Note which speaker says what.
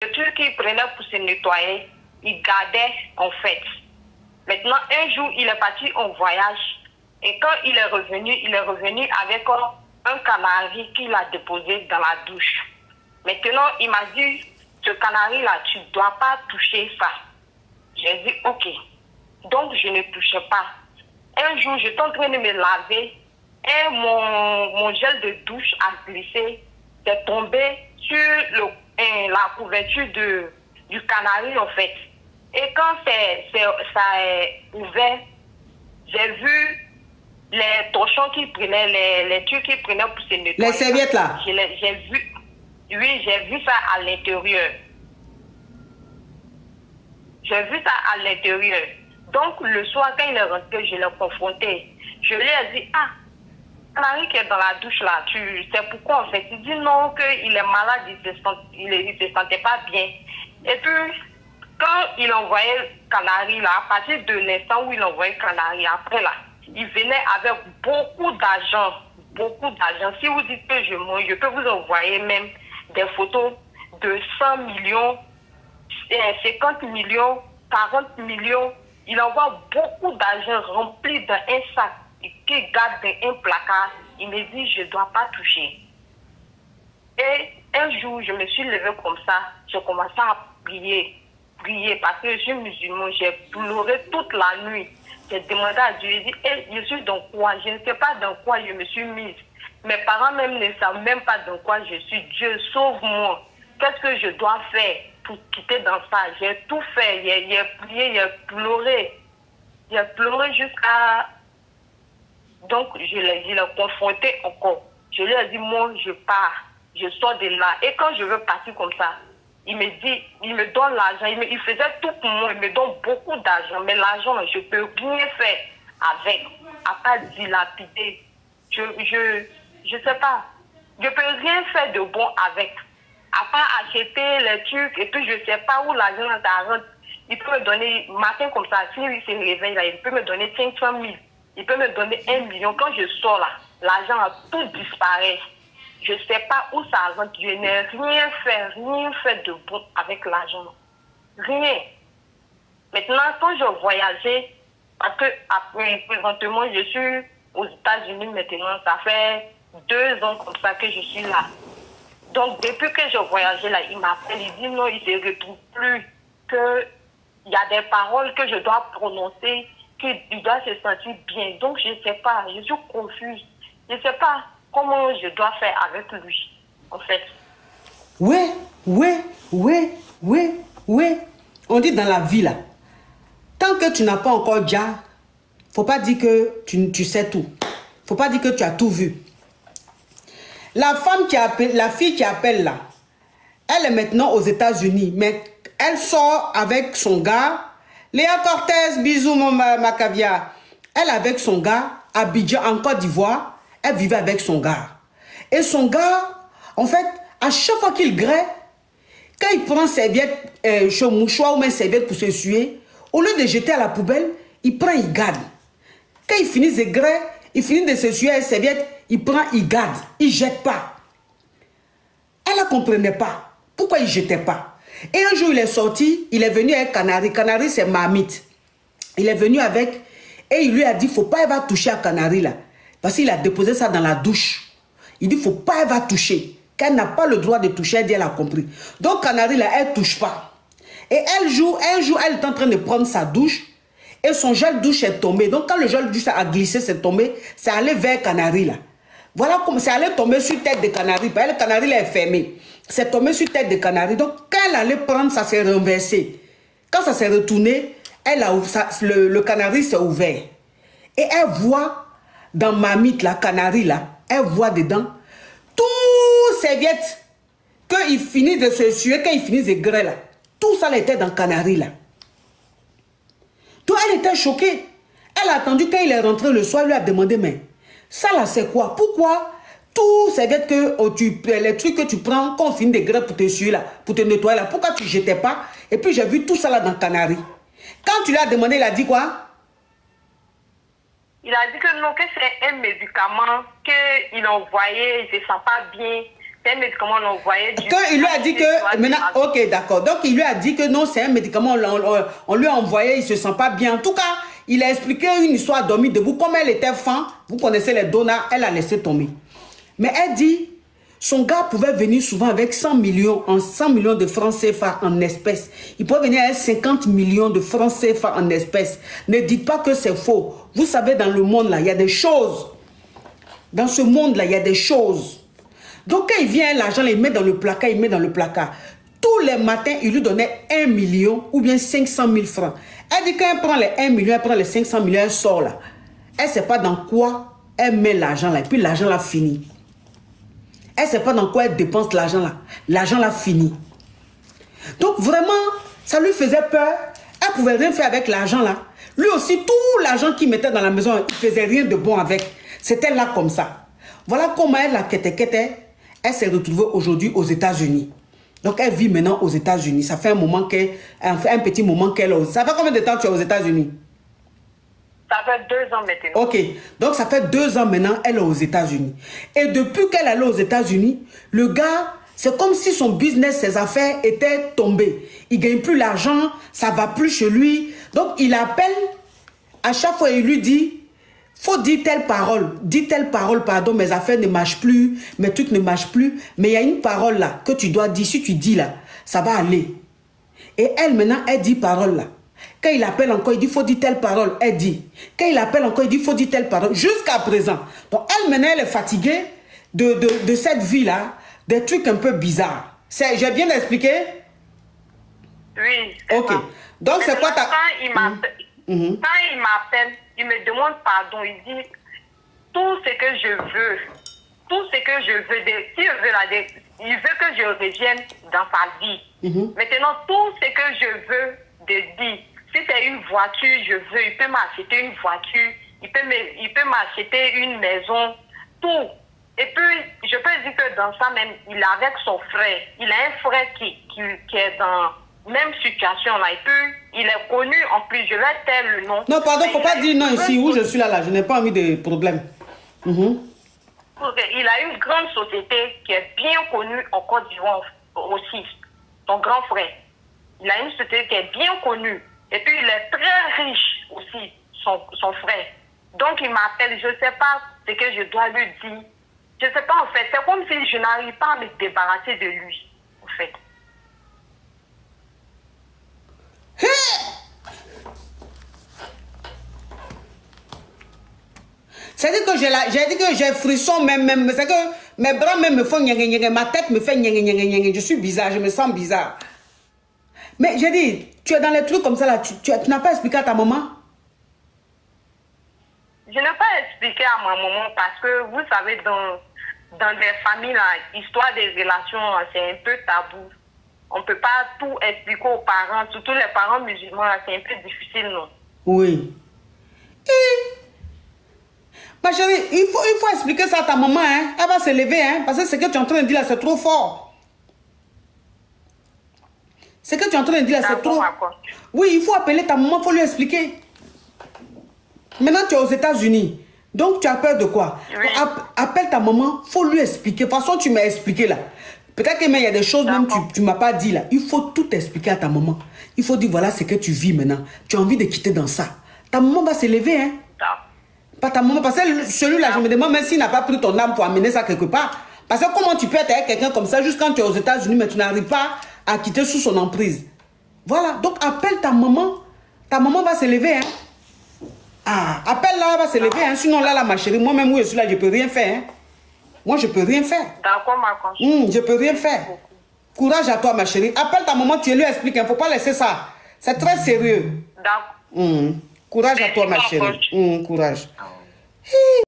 Speaker 1: le truc qu'il prenait pour se nettoyer, il gardait en fait. Maintenant, un jour, il est parti en voyage. Et quand il est revenu avec un canari qu'il a déposé dans la douche. Maintenant, il m'a dit, ce canari-là, tu ne dois pas toucher ça. J'ai dit, ok. Donc, je ne touchais pas. Un jour, j'étais en train de me laver et mon gel de douche a glissé. C'est tombé sur la couverture du canari, en fait. Et quand ça est ouvert, j'ai vu les torchons qui prenaient, les trucs qui prenaient pour se nettoyer.
Speaker 2: Les serviettes là?
Speaker 1: J'ai vu, oui, j'ai vu ça à l'intérieur. J'ai vu ça à l'intérieur. Donc, le soir, quand il est rentré, je l'ai confronté. Je lui ai dit, ah, Canari qui est dans la douche là, tu sais pourquoi en fait? Il dit non, qu'il est malade, il se sentait pas bien. Et puis, quand il envoyait Canari là, à partir de l'instant où il envoyait Canari, après là, il venait avec beaucoup d'argent. Beaucoup d'argent. Si vous dites que je peux vous envoyer même des photos de 100 millions, 50 millions, 40 millions. Il envoie beaucoup d'argent rempli dans un sac qu'il garde dans un placard. Il me dit, je ne dois pas toucher. Et un jour, je me suis levée comme ça. J'ai commencé à prier parce que je suis musulman. J'ai pleuré toute la nuit. J'ai demandé à Dieu, j'ai dit, je suis dans quoi? Je ne sais pas dans quoi je me suis mise. Mes parents même ne savent même pas dans quoi je suis. Dieu, sauve-moi. Qu'est-ce que je dois faire pour quitter dans ça? J'ai tout fait. J'ai prié, j'ai pleuré. J'ai pleuré jusqu'à... Donc, je l'ai confronté encore. Je lui ai dit, moi, je pars. Je sors de là. Et quand je veux partir comme ça, il me dit, il me donne l'argent. Il faisait tout pour moi. Il me donne beaucoup d'argent. Mais l'argent, je ne peux rien faire avec. À part dilapider. Je sais pas. Je ne peux rien faire de bon avec. À part acheter les trucs. Et puis, je ne sais pas où l'argent rentre. Il peut me donner, matin comme ça, s'il se réveille là, il peut me donner 500 000. Il peut me donner 1 million. Quand je sors là, l'argent a tout disparu. Je ne sais pas où ça rentre. Je n'ai rien fait de bon avec l'argent. Rien. Maintenant, quand je voyageais, parce que après, présentement, je suis aux États-Unis maintenant, ça fait 2 ans comme ça que je suis là. Donc, depuis que je voyageais là, il m'appelle, il dit non, il ne se retrouve plus. Il y a des paroles que je dois prononcer, qu'il doit se sentir bien. Donc, je ne sais pas, je suis confuse. Je ne sais pas comment je dois faire avec lui, en fait.
Speaker 2: Oui. On dit dans la vie, là, tant que tu n'as pas encore déjà, faut pas dire que tu sais tout. Faut pas dire que tu as tout vu. La femme qui appelle, la fille qui appelle là, elle est maintenant aux États-Unis, mais elle sort avec son gars. Léa Cortez, bisous ma caviar. Elle avec son gars, à Abidjan, en Côte d'Ivoire, elle vivait avec son gars. Et son gars, en fait, à chaque fois qu'il grêle, quand il prend serviette, mouchoir ou même serviette pour se suer, au lieu de jeter à la poubelle, il prend, il garde. Quand il finit de grêle, il finit de se suer à la serviette, il prend, il garde, il ne jette pas. Elle ne comprenait pas. Pourquoi il ne jetait pas? Et un jour, il est sorti, il est venu avec Canari. Canari, c'est Marmite. Il est venu avec, et il lui a dit, il ne faut pas elle va toucher à Canari là. Parce qu'il a déposé ça dans la douche. Il dit, il ne faut pas elle va toucher. Qu'elle n'a pas le droit de toucher, elle dit, elle a compris. Donc Canari là, elle ne touche pas. Et un jour, elle est en train de prendre sa douche, et son gel douche est tombé. Donc quand le gel douche a glissé, c'est tombé, c'est allé vers Canari là. Voilà comme c'est allé tomber sur tête de Canari. Le Canari là est fermé. C'est tombé sur tête de Canari. Donc, quand elle allait prendre, ça s'est renversé. Quand ça s'est retourné, le Canari s'est ouvert. Et elle voit dans Mamite, la Canari, là, elle voit dedans tout serviette. Quand il finit de se suer, quand il finit de grêler, là, tout ça était dans Canari, là. Donc, elle était choquée. Elle a attendu quand il est rentré le soir, elle lui a demandé, mais ça là, c'est quoi? Pourquoi? Tout serviette que les trucs que tu prends quand on finit des grêles pour te suer là, pour te nettoyer là, pourquoi tu ne jetais pas? Et puis j'ai vu tout ça là dans Canari. Quand tu lui as demandé, il a dit quoi?
Speaker 1: Il a dit que non, que c'est un médicament qu'il envoyait, il ne se sent pas bien. c'est un médicament, on voyait du...
Speaker 2: Quand il lui a dit que... Maintenant, ok, d'accord. Donc, il lui a dit que non, c'est un médicament, on lui a envoyé, il ne se sent pas bien. En tout cas, il a expliqué une histoire dormi debout. Comme elle était fan, vous connaissez les donneurs, elle a laissé tomber. Mais elle dit, son gars pouvait venir souvent avec 100 millions de francs CFA en espèces. Il peut venir avec 50 millions de francs CFA en espèces. Ne dites pas que c'est faux. Vous savez, dans le monde, là, il y a des choses. Dans ce monde-là, il y a des choses. Donc, quand il vient, l'argent, il met dans le placard, il met dans le placard. Tous les matins, il lui donnait 1 million ou bien 500 000 francs. Elle dit quand elle prend les 1 million, elle prend les 500 millions, elle sort là. Elle ne sait pas dans quoi elle met l'argent là. Et puis l'argent là fini. Elle ne sait pas dans quoi elle dépense l'argent là. L'argent là fini. Donc vraiment, ça lui faisait peur. Elle ne pouvait rien faire avec l'argent là. Lui aussi, tout l'argent qu'il mettait dans la maison, il ne faisait rien de bon avec. C'était là comme ça. Voilà comment elle a quitté. Elle s'est retrouvée aujourd'hui aux États-Unis. Donc, elle vit maintenant aux États-Unis. Ça fait un moment un petit moment qu'elle est. Ça fait combien de temps que tu es aux États-Unis?
Speaker 1: Ça fait 2 ans maintenant.
Speaker 2: Ok. Donc, ça fait 2 ans maintenant, elle est aux États-Unis. Et depuis qu'elle est allée aux États-Unis, le gars, c'est comme si son business, ses affaires étaient tombées. Il ne gagne plus l'argent, ça ne va plus chez lui. Donc, il appelle, à chaque fois, il lui dit, faut dire telle parole, pardon, mes affaires ne marchent plus, mes trucs ne marchent plus. Mais il y a une parole là que tu dois dire. Si tu dis là, ça va aller. Et elle maintenant, elle dit parole là. Quand il appelle encore, il dit faut dire telle parole, elle dit. Quand il appelle encore, il dit faut dire telle parole. Jusqu'à présent. Donc elle maintenant, elle est fatiguée de cette vie là, des trucs un peu bizarres. J'ai bien expliqué?
Speaker 1: Oui.
Speaker 2: Ok. Donc c'est quoi ta...
Speaker 1: Quand il m'appelle, il me demande pardon, il dit tout ce que je veux, s'il veut il veut que je revienne dans sa vie. Maintenant, tout ce que je veux de dire, si c'est une voiture, il peut m'acheter une voiture, il peut m'acheter une maison, tout. Et puis, je peux dire que dans ça même, il est avec son frère. Il a un frère qui est dans même situation là. Et puis, il est connu en plus. Je vais taire le nom. Non,
Speaker 2: pardon, faut pas dire non ici où je suis là. Je n'ai pas envie de problème.
Speaker 1: Il a une grande société qui est bien connue en Côte d'Ivoire aussi. Son grand frère. Il a une société qui est bien connue. Et puis, il est très riche aussi, son frère. Donc, il m'appelle. Je ne sais pas ce que je dois lui dire. Je ne sais pas, en fait. C'est comme si je n'arrive pas à me débarrasser de lui, en fait.
Speaker 2: C'est-à-dire que j'ai dit que j'ai frisson même. C'est que mes bras même me font nyeng, ma tête me fait nyeng. Je suis bizarre, je me sens bizarre. Mais j'ai dit, tu es dans les trucs comme ça là, tu n'as pas expliqué à ta maman?
Speaker 1: Je n'ai pas expliqué à ma maman parce que vous savez, dans les familles, là, l'histoire des relations, c'est un peu tabou. On ne peut pas tout expliquer aux parents, surtout les parents musulmans, c'est un peu difficile, non?
Speaker 2: Oui. Ma chérie, il faut expliquer ça à ta maman, hein. Elle va se lever, hein, parce que ce que tu es en train de dire là, c'est trop fort. Ce que tu es en train de dire là, c'est trop... Oui, il faut appeler ta maman, il faut lui expliquer. Maintenant, tu es aux États-Unis. Donc, tu as peur de quoi? Oui. Appelle ta maman, il faut lui expliquer. De toute façon, tu m'as expliqué là. Peut-être qu'il y a des choses même que tu ne m'as pas dit là. Il faut tout expliquer à ta maman. Il faut dire, voilà ce que tu vis maintenant. Tu as envie de quitter dans ça. Ta maman va se lever, hein. Pas ta maman. Parce que celui-là, je me demande même s'il n'a pas pris ton âme pour amener ça quelque part. Parce que comment tu peux être avec quelqu'un comme ça juste quand tu es aux États-Unis, mais tu n'arrives pas à quitter sous son emprise. Voilà. Donc, appelle ta maman. Ta maman va se lever, hein. Ah, appelle-la, elle va se lever, hein. Sinon, là, ma chérie, moi-même où je suis là, je ne peux rien faire, hein. Moi, je ne peux rien faire.
Speaker 1: D'accord, ma conchée.
Speaker 2: Je ne peux rien faire. Courage à toi, ma chérie. Appelle ta maman, tu lui expliques. Il ne faut pas laisser ça. C'est très sérieux.
Speaker 1: D'accord.
Speaker 2: Courage à toi, ma chérie. Courage.